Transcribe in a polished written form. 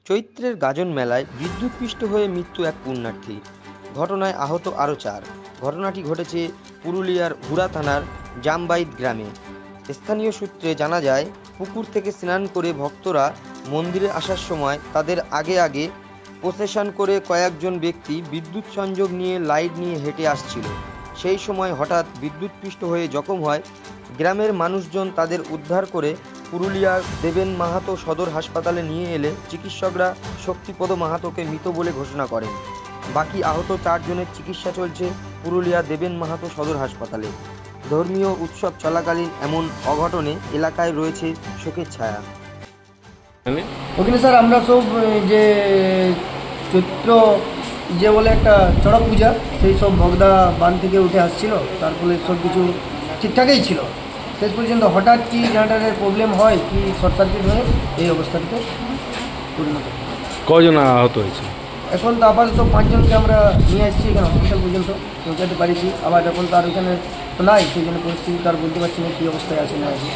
চৈত্রের গাজন মেলায় বিদ্যুৎপৃষ্ট হয়ে মৃত্যু এক পুণ্যার্থীর। ঘটনায় আহত আরও 4। ঘটনাটি ঘটেছে পুরুলিয়ার হুড়া থানার জামবাইদ গ্রামে। স্থানীয় সূত্রে জানা যায়, পুকুর থেকে স্নান করে ভক্তরা মন্দিরে আসার সময় তাদের আগে আগে প্রসেশন করে কয়েকজন ব্যক্তি বিদ্যুৎ সংযোগ নিয়ে লাইট নিয়ে হেঁটে আসছিল। সেই সময় হঠাৎ বিদ্যুৎপৃষ্ট হয়ে জখম হয়। গ্রামের মানুষজন তাদের উদ্ধার করে পুরুলিয়ার দেবেন মাহাতো সদর হাসপাতালে নিয়ে এলে চিকিৎসকরা শক্তিপদ মাহাতোকে মৃত বলে ঘোষণা করেন। বাকি আহত 4 জনের চিকিৎসা চলছে পুরুলিয়া দেবেন মাহাতো সদর হাসপাতালে। ধর্মীয় উৎসব চলাকালীন এমন অঘটনে এলাকায় রয়েছে শোকের ছায়া। ওখানে স্যার আমরা সব যে চৈত্র যে বলে একটা চড়ক পূজা, সেই সব ভগদা বান থেকে উঠে আসছিল, তার ফলে সব কিছু ঠিকঠাকই ছিল। শেষ পর্যন্ত হঠাৎ কি জেনারেটারের প্রবলেম হয়, কি শর্ট সার্কিট হয়ে এই অবস্থাটিতে পরিণত। কজন আহত হয়েছে? এখন তো আপাতত 5 জনকে আমরা নিয়ে আসছি এখানে হসপিটাল পর্যন্ত পৌঁছাতে পারিছি। আবার এখন তার ওখানে তো নাই, সেই জন্য পরিস্থিতি তার বলতে পারছি না কী অবস্থায় আছে না আছে।